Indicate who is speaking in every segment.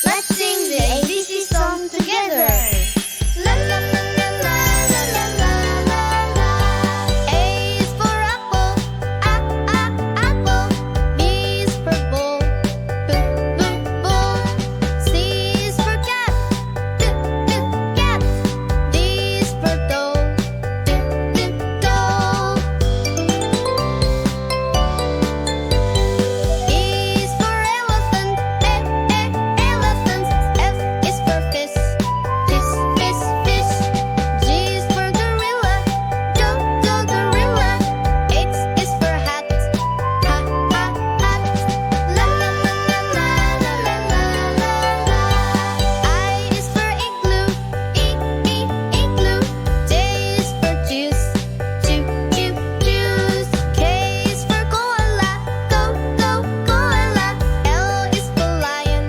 Speaker 1: Let's sing the ABC song together. La la la la la la la la la. A is for apple, apple. B is for ball, ball. C is for cat, cat. D is for doll, doll. E is for elephant, elephant. F is for fish, fish. G is for gorilla, gorilla. H is for hat, hat. La la la la la la la la la. I is for igloo, igloo. J is for juice, juice. K is for koala, koala. L is for lion,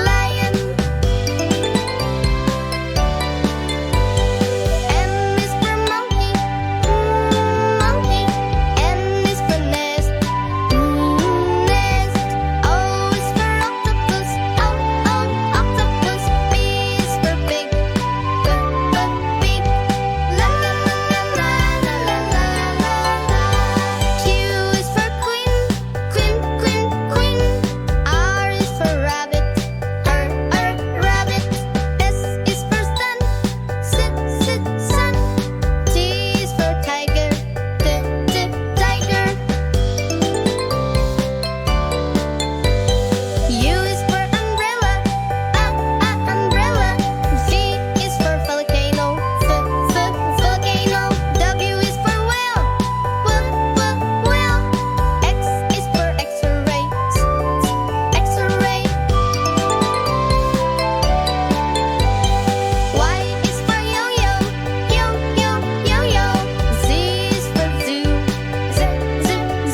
Speaker 1: lion. M is for monkey, monkey. N is for nest, nest. O is for octopus, octopus. P is for pig, pig. La la la la la la la la la. Q is for queen, queen. R is for rabbit, rabbit. S is for sun, sun. T is for tiger, tiger. U is for umbrella, umbrella. V is for volcano, volcano. W is for whale, whale. X is for X-ray, X-ray. Y is for yo-yo, yo-yo. Z is for zoo,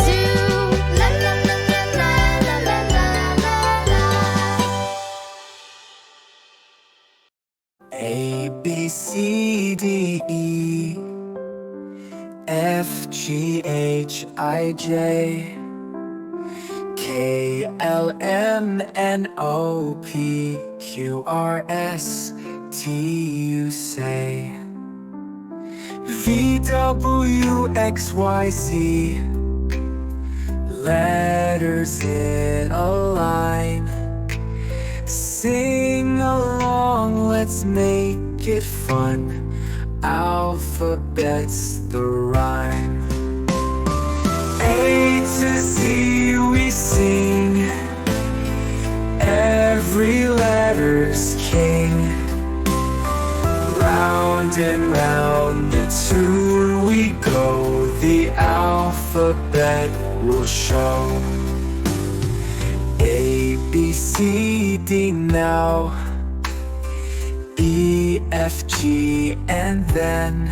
Speaker 1: zoo. La la la la la la la la la.
Speaker 2: A, B, C, D, E, F, G, H, I, J, K, L, M, N, O, P, Q, R, S, T, U, say. V, W, X, Y, Z. Letters in a line. Sing along, let's make it fun. Alphabet's the rhyme. A to Z we sing. Every letter's king. Round and round the tune we go. The alphabet will show. A, B, C, D now. E, F, G, and then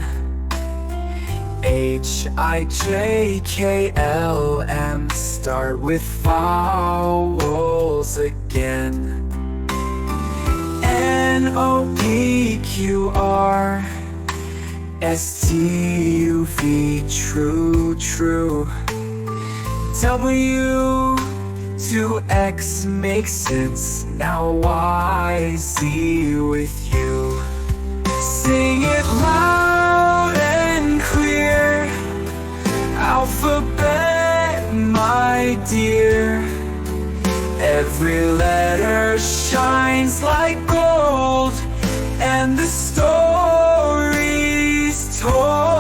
Speaker 2: H, I, J, K, L, M. Start with vowels again. N, O, P, Q, R, S, T, U, V. True. W to X makes sense. Now Y, Z with you. Sing it loud and clear. Alphabet, my dear. Every letter shines like gold, and the story's told.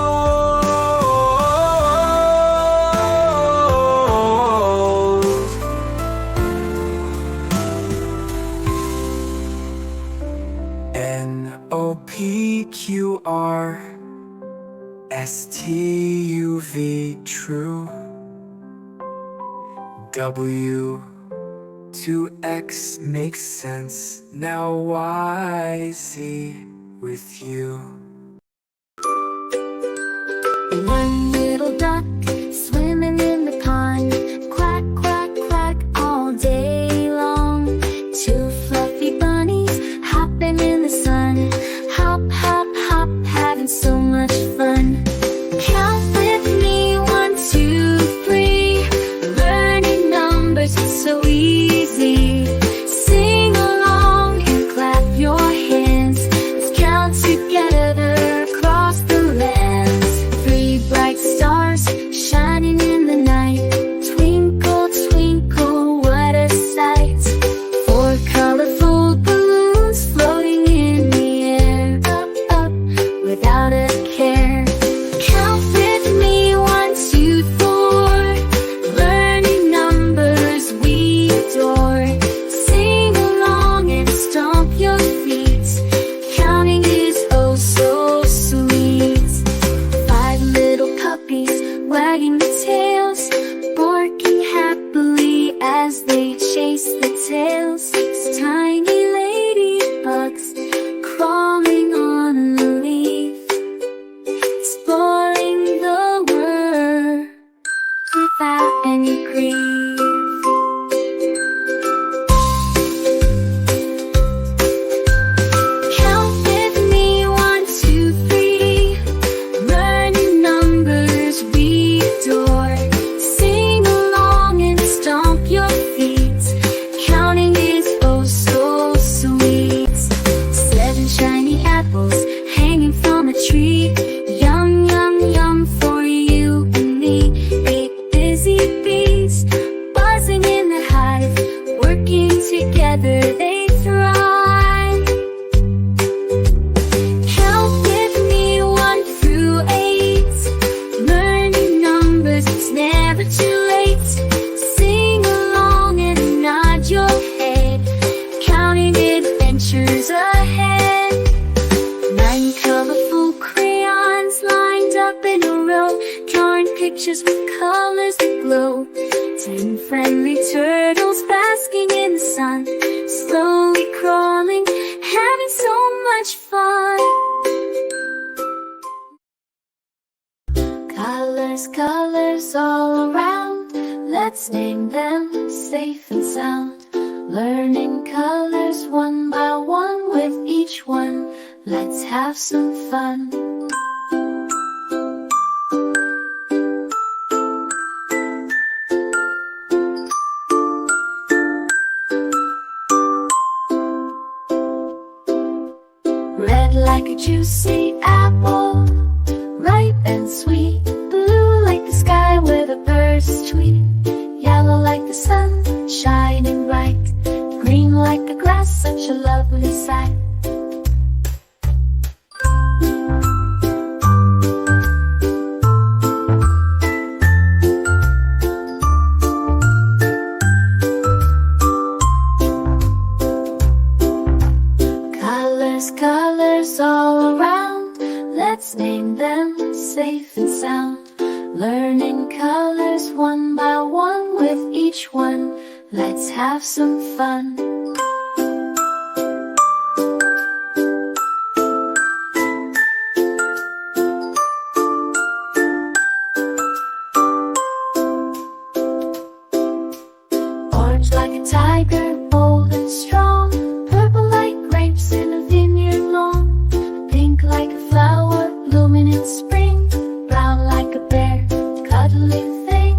Speaker 2: N, O, P, Q, R, S, T, U, V. True. W to X makes sense. Now Y, Z with you.
Speaker 3: One little duck swimming in the pond. Quack, quack, quack all day long. Two fluffy bunnies hopping in the sun. Hop, hop, hop, having so much fun. Count with me, 1, 2, 3. Learning numbers is so easy. Sing tail, 6 tiny ladybugs crawling on a leaf, exploring the world without any grief. Count with me, 1, 2, 3. Learning numbers we adore. Sing along and stomp your feet. Counting is oh so sweet. 7 shiny apples hanging from a tree. Yum, yum, yum for you and me. 8 busy bees buzzing in the hive. Working together they thrive. Count with me, 1 through 8. Learning numbers, it's never too late. Sing along and nod your head. Counting adventures ahead. 9 colorful crayons lined up in a row. Drawing pictures with colors that glow. 10 friendly turtles basking in the sun. Slowly crawling, having so much fun. Colors, colors all around. Let's name them safe and sound. Learning colors one by one with each one. Let's have some fun. Red like a juicy apple, ripe and sweet. Blue like the sky where the birds tweet. Yellow like the sun, shining bright. Green like the grass, such a lovely sight. Colors, colors all around. Let's name them safe and sound. Learning colors one by one with each one. Let's have some fun. Orange like a tiger, bold and strong. Purple like grapes in a vineyard long. Pink like a flower, blooming in spring. Brown like a bear, cuddly thing.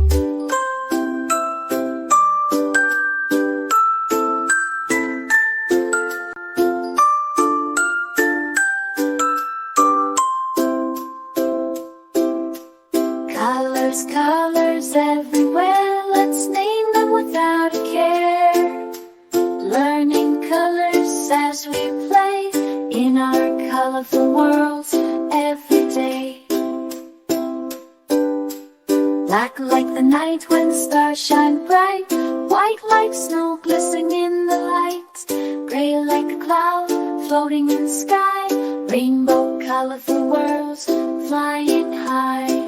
Speaker 3: Colors, colors everywhere. Let's name them without a care. Learning colors as we play in our colorful worlds every day. Black like the night when the stars shine bright. White like snow glistening in the light. Gray like a cloud floating in the sky. Rainbow colorful worlds flying high.